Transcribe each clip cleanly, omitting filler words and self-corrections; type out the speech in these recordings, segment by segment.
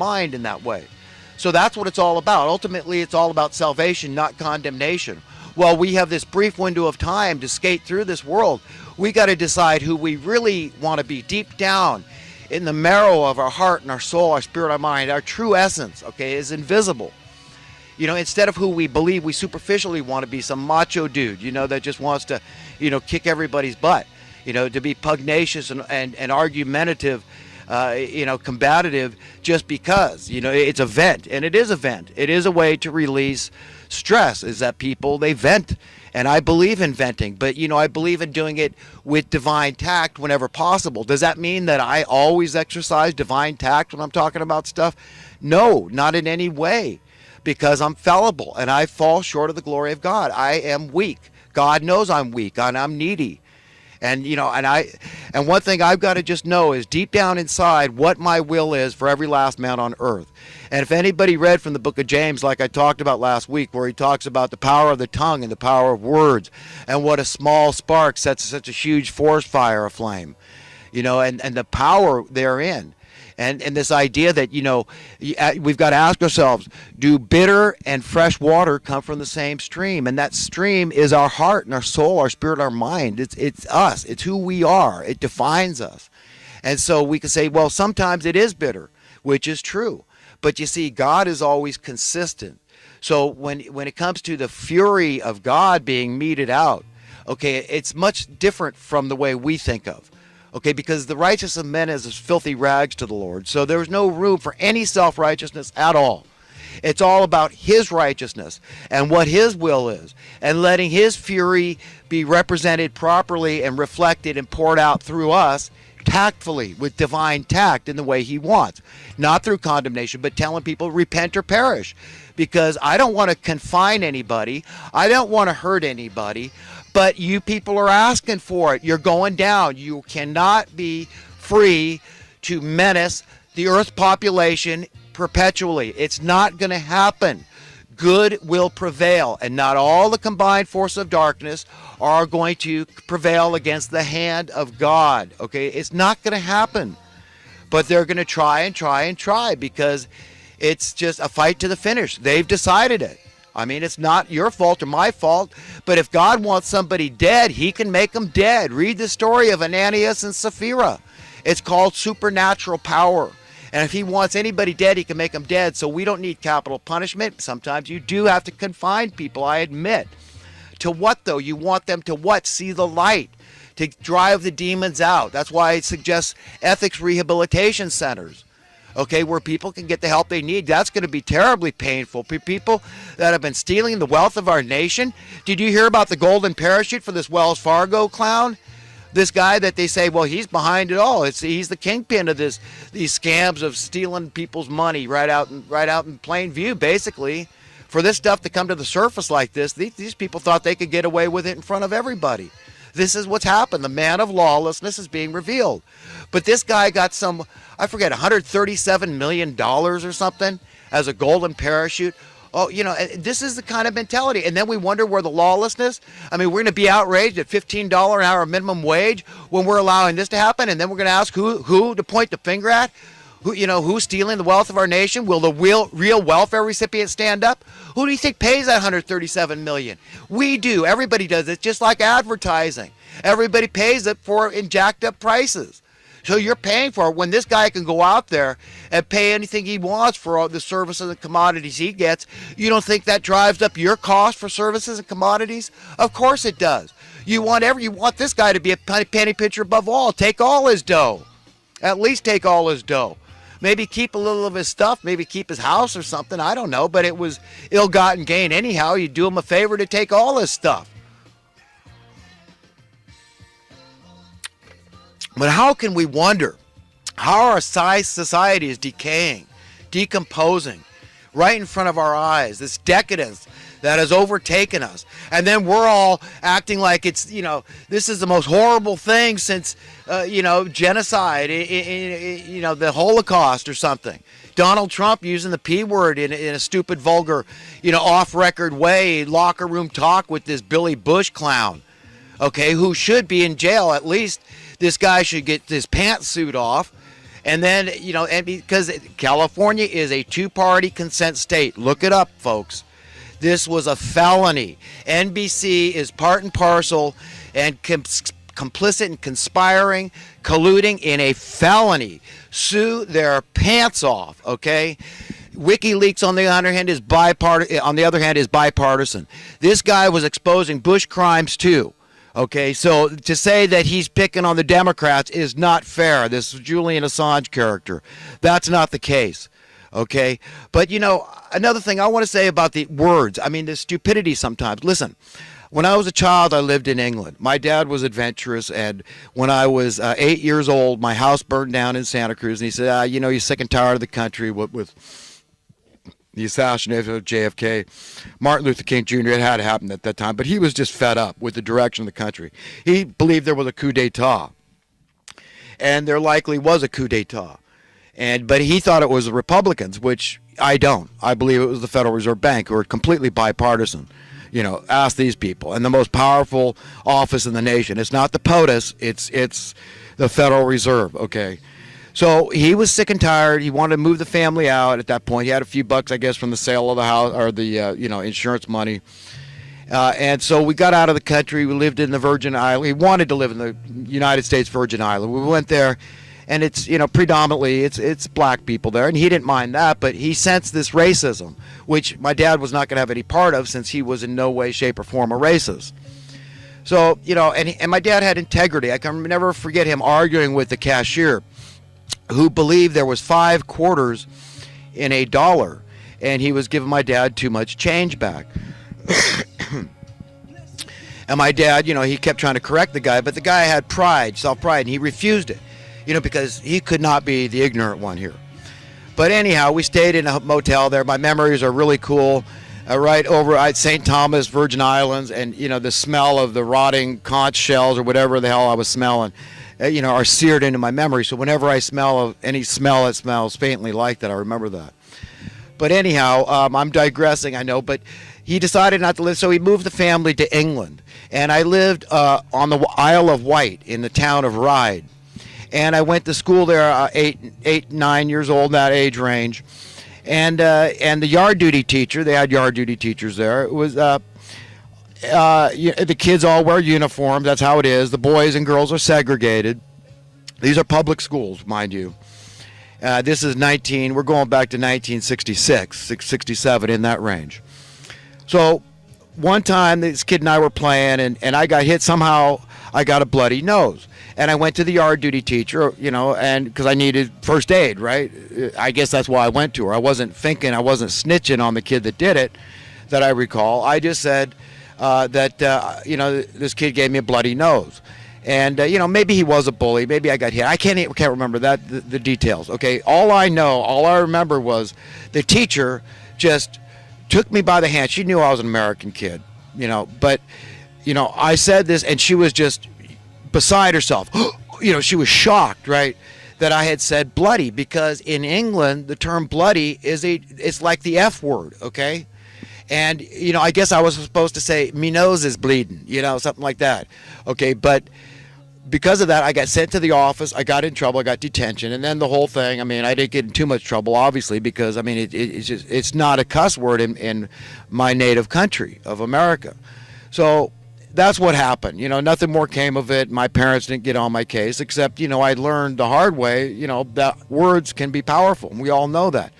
mind in that way. So that's what it's all about. Ultimately, it's all about salvation, not condemnation. Well, we have this brief window of time to skate through this world. We got to decide who we really want to be deep down in the marrow of our heart and our soul, our spirit, our mind. Our true essence, okay, is invisible. Instead of who we believe we superficially want to be, some macho dude, that just wants to, kick everybody's butt, to be pugnacious and argumentative, combative just because, it's a vent. And it is a vent. It is a way to release stress, is that people, they vent. And I believe in venting, but, I believe in doing it with divine tact whenever possible. Does that mean that I always exercise divine tact when I'm talking about stuff? No, not in any way, because I'm fallible and I fall short of the glory of God. I am weak. God knows I'm weak and I'm needy. And, and one thing I've got to just know is deep down inside what my will is for every last man on earth. And if anybody read from the book of James, like I talked about last week, where he talks about the power of the tongue and the power of words and what a small spark sets such a huge forest fire aflame, and the power therein. And this idea that, we've got to ask ourselves, do bitter and fresh water come from the same stream? And that stream is our heart and our soul, our spirit, our mind. It's us. It's who we are. It defines us. And so we can say, well, sometimes it is bitter, which is true. But you see, God is always consistent. So when it comes to the fury of God being meted out, okay, it's much different from the way we think of. Okay, because the righteous of men is as filthy rags to the Lord. So there's no room for any self-righteousness at all. It's all about his righteousness and what his will is, and letting his fury be represented properly and reflected and poured out through us tactfully, with divine tact, in the way he wants. Not through condemnation, but telling people repent or perish. Because I don't want to confine anybody. I don't want to hurt anybody. But you people are asking for it. You're going down. You cannot be free to menace the earth population perpetually. It's not going to happen. Good will prevail, and not all the combined force of darkness are going to prevail against the hand of God. Okay, it's not going to happen. But they're going to try and try and try, because it's just a fight to the finish. They've decided it. I mean, it's not your fault or my fault, but if God wants somebody dead, he can make them dead. Read the story of Ananias and Sapphira. It's called supernatural power. And if he wants anybody dead, he can make them dead. So we don't need capital punishment. Sometimes you do have to confine people, I admit. To what, though? You want them to what? See the light. To drive the demons out. That's why it suggests ethics rehabilitation centers. Okay, where people can get the help they need. That's going to be terribly painful. People that have been stealing the wealth of our nation. Did you hear about the golden parachute for this Wells Fargo clown? This guy that they say, well, he's behind it all. He's the kingpin of these scams of stealing people's money right out in plain view, basically. For this stuff to come to the surface like this, these people thought they could get away with it in front of everybody. This is what's happened. The man of lawlessness is being revealed. But this guy got some, I forget, $137 million or something as a golden parachute. Oh, this is the kind of mentality. And then we wonder where the lawlessness, I mean, we're going to be outraged at $15 an hour minimum wage when we're allowing this to happen. And then we're going to ask who to point the finger at. Who's stealing the wealth of our nation? Will the real welfare recipient stand up? Who do you think pays that $137 million? We do. Everybody does. It's just like advertising. Everybody pays it in jacked up prices. So you're paying for it when this guy can go out there and pay anything he wants for all the services and commodities he gets. You don't think that drives up your cost for services and commodities? Of course it does. You want this guy to be a penny pincher above all. Take all his dough. At least take all his dough. Maybe keep a little of his stuff. Maybe keep his house or something. I don't know. But it was ill-gotten gain anyhow. You do him a favor to take all his stuff. But how can we wonder how our society is decaying, decomposing right in front of our eyes, this decadence that has overtaken us. And then we're all acting like it's, this is the most horrible thing since, genocide, the Holocaust or something. Donald Trump using the P word in a stupid, vulgar, off-record way, locker room talk with this Billy Bush clown, okay, who should be in jail. At least this guy should get his pantsuit off And then, and because California is a two-party consent state. Look it up, folks. This was a felony. NBC is part and parcel and complicit in conspiring, colluding in a felony. Sue their pants off, okay? WikiLeaks, on the other hand, is bipartisan. This guy was exposing Bush crimes too. Okay, so to say that he's picking on the Democrats is not fair. This Julian Assange character, that's not the case. Okay, but another thing I want to say about the words. I mean, the stupidity sometimes. Listen. When I was a child, I lived in England. My dad was adventurous, and when I was 8 years old, my house burned down in Santa Cruz, and he said, you're sick and tired of the country with the assassination of JFK. Martin Luther King Jr., it had happened at that time, but he was just fed up with the direction of the country. He believed there was a coup d'etat, and there likely was a coup d'etat. But he thought it was the Republicans, which I don't. I believe it was the Federal Reserve Bank, who are completely bipartisan. Ask these people. And the most powerful office in the nation. It's not the POTUS. It's the Federal Reserve, okay? So he was sick and tired. He wanted to move the family out at that point. He had a few bucks, I guess, from the sale of the house or the, insurance money. And so we got out of the country. We lived in the Virgin Islands. He wanted to live in the United States Virgin Islands. We went there. And it's, predominantly it's black people there, and he didn't mind that, but he sensed this racism, which my dad was not going to have any part of, since he was in no way, shape, or form a racist. So, and my dad had integrity. I can never forget him arguing with the cashier, who believed there was 5 quarters in a dollar, and he was giving my dad too much change back. And my dad, he kept trying to correct the guy, but the guy had pride, self-pride, and he refused it. Because he could not be the ignorant one here. But anyhow, we stayed in a motel there. My memories are really cool. Right over at St. Thomas, Virgin Islands, and, the smell of the rotting conch shells or whatever the hell I was smelling, are seared into my memory. So whenever I smell of any smell that smells faintly like that, I remember that. But anyhow, I'm digressing, I know, but he decided not to live, so he moved the family to England. And I lived on the Isle of Wight in the town of Ryde. And I went to school there, 9 years old, that age range. And the yard duty teacher, they had yard duty teachers there. It was the kids all wear uniforms. That's how it is. The boys and girls are segregated. These are public schools, mind you. This is we're going back to 1966, 67, in that range. So one time this kid and I were playing, and I got hit. Somehow I got a bloody nose. And I went to the yard duty teacher, and because I needed first aid, right? I guess that's why I went to her. I wasn't snitching on the kid that did it, that I recall. I just said that, this kid gave me a bloody nose. And, maybe he was a bully. Maybe I got hit. I can't remember the details, okay? All I remember was the teacher just took me by the hand. She knew I was an American kid, but, I said this, and she was just beside herself. She was shocked, right, that I had said bloody, because in England the term bloody it's like the F word, okay? And I guess I was supposed to say me nose is bleeding, something like that, okay? But because of that, I got sent to the office. I got in trouble. I got detention, and then the whole thing. I mean, I didn't get in too much trouble, obviously, because it's not a cuss word in my native country of America. So that's what happened. Nothing more came of it. My parents didn't get on my case, except, I learned the hard way, that words can be powerful. And we all know that.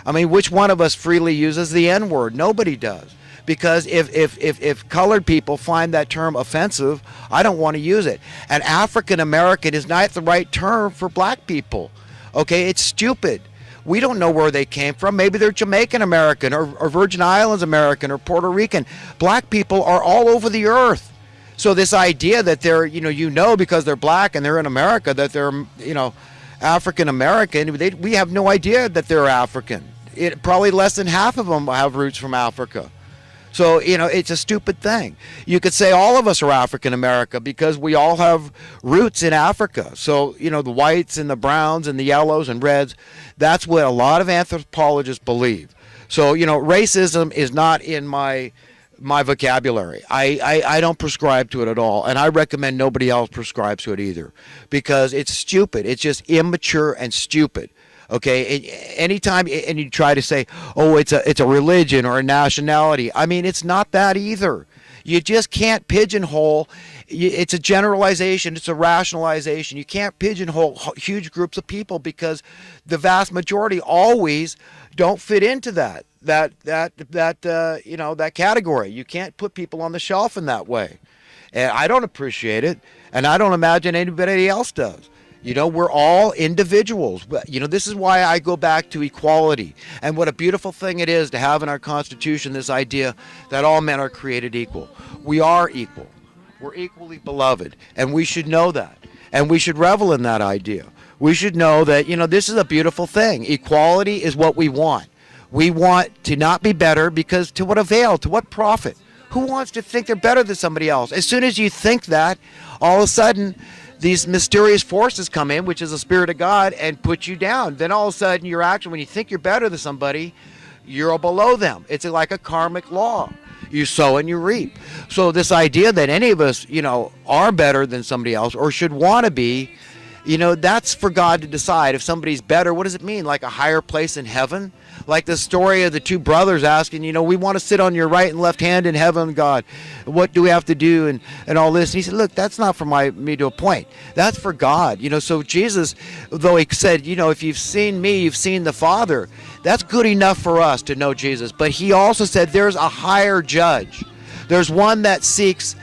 I mean, which one of us freely uses the N word? Nobody does. Because if colored people find that term offensive, I don't want to use it. And African American is not the right term for black people. Okay, it's stupid. We don't know where they came from. Maybe they're Jamaican American or Virgin Islands American or Puerto Rican. Black people are all over the earth. So this idea that they're, because they're black and they're in America, that they're, African American, we have no idea that they're African. Probably less than half of them have roots from Africa. So, it's a stupid thing. You could say all of us are African American because we all have roots in Africa. So, the whites and the browns and the yellows and reds, that's what a lot of anthropologists believe. So, racism is not in my my vocabulary. I don't prescribe to it at all, and I recommend nobody else prescribes to it either, because it's stupid. It's just immature and stupid. Okay, anytime and you try to say, oh, it's a religion or a nationality. I mean, it's not that either. You just can't pigeonhole. It's a generalization. It's a rationalization. You can't pigeonhole huge groups of people, because the vast majority always don't fit into that category. You can't put people on the shelf in that way. And I don't appreciate it, and I don't imagine anybody else does. We're all individuals. This is why I go back to equality. And what a beautiful thing it is to have in our Constitution this idea that all men are created equal. We are equal. We're equally beloved. And we should know that. And we should revel in that idea. We should know that, this is a beautiful thing. Equality is what we want. We want to not be better, because to what avail? To what profit? Who wants to think they're better than somebody else? As soon as you think that, all of a sudden, these mysterious forces come in, which is the Spirit of God, and put you down. Then all of a sudden, your action, when you think you're better than somebody, you're below them. It's like a karmic law. You sow and you reap. So this idea that any of us, are better than somebody else or should want to be, that's for God to decide. If somebody's better, what does it mean? Like a higher place in heaven? Like the story of the two brothers asking, we want to sit on your right and left hand in heaven, God. What do we have to do? And all this. And he said, look, that's not for me to appoint. That's for God. So Jesus, though he said, if you've seen me, you've seen the Father. That's good enough for us to know Jesus. But he also said there's a higher judge. There's one that seeks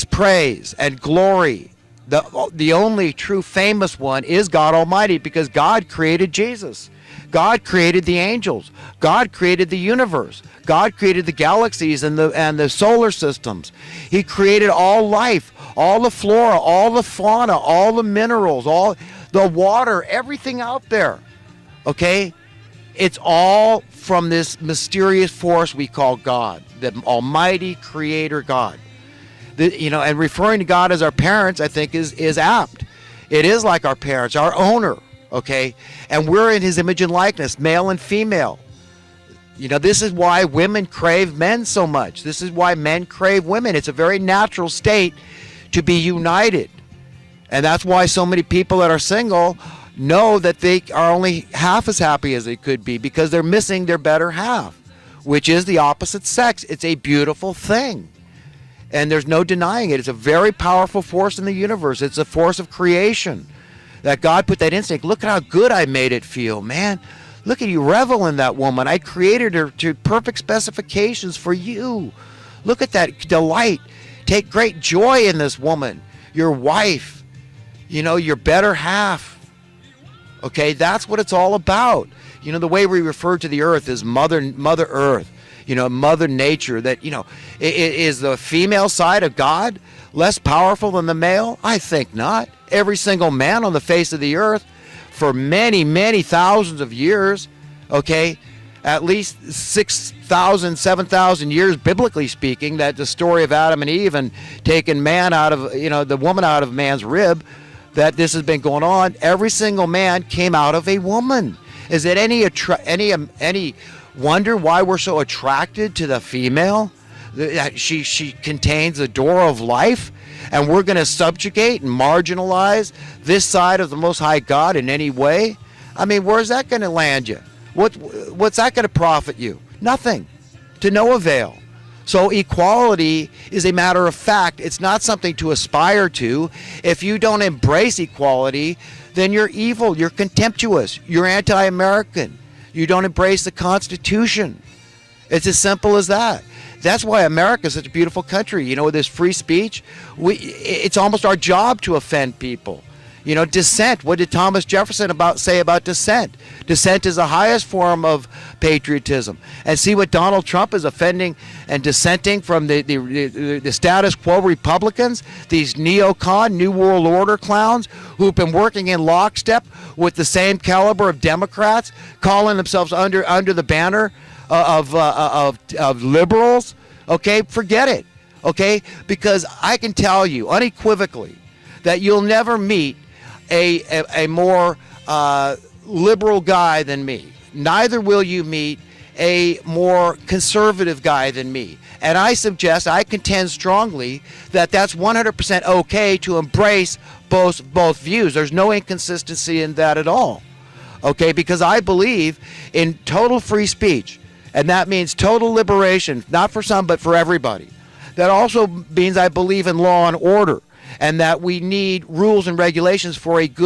praise and glory. The only true famous one is God Almighty, because God created Jesus. God created the angels. God created the universe. God created the galaxies and the solar systems. He created all life, all the flora, all the fauna, all the minerals, all the water, everything out there. Okay? It's all from this mysterious force we call God, the Almighty Creator God. And referring to God as our parents, I think, is apt. It is like our parents, our owner. Okay, and we're in his image and likeness, male and female. This is why women crave men so much. This is why men crave women. It's a very natural state to be united. And that's why so many people that are single know that they are only half as happy as they could be, because they're missing their better half, which is the opposite sex. It's a beautiful thing. And there's no denying it. It's a very powerful force in the universe. It's a force of creation. That God put that instinct. Look at how good I made it feel, man. Look at you, revel in that woman. I created her to perfect specifications for you. Look at that delight. Take great joy in this woman, your wife, your better half. Okay, that's what it's all about. The way we refer to the earth is Mother Earth, Mother Nature. That, is the female side of God less powerful than the male? I think not. Every single man on the face of the earth for many, many thousands of years, okay, at least 6,000, 7,000 years, biblically speaking, that the story of Adam and Eve and taking man out of, the woman out of man's rib, that this has been going on. Every single man came out of a woman. Is it any wonder why we're so attracted to the female? She contains the door of life, and we're going to subjugate and marginalize this side of the Most High God in any way? I mean, where's that going to land you? What's that going to profit you? Nothing. To no avail. So equality is a matter of fact. It's not something to aspire to. If you don't embrace equality, then you're evil, you're contemptuous, you're anti-American. You don't embrace the Constitution. It's as simple as that. That's why America is such a beautiful country. With this free speech, it's almost our job to offend people. Dissent. What did Thomas Jefferson say about dissent? Dissent is the highest form of patriotism. And see what Donald Trump is offending and dissenting from the status quo Republicans, these neocon, New World Order clowns who've been working in lockstep with the same caliber of Democrats, calling themselves under the banner of liberals. Okay, forget it. Okay, because I can tell you unequivocally that you'll never meet a more liberal guy than me. Neither will you meet a more conservative guy than me. And I contend strongly that that's 100% okay to embrace both views. There's no inconsistency in that at all. Okay, because I believe in total free speech, and that means total liberation, not for some, but for everybody. That also means I believe in law and order, and that we need rules and regulations for a good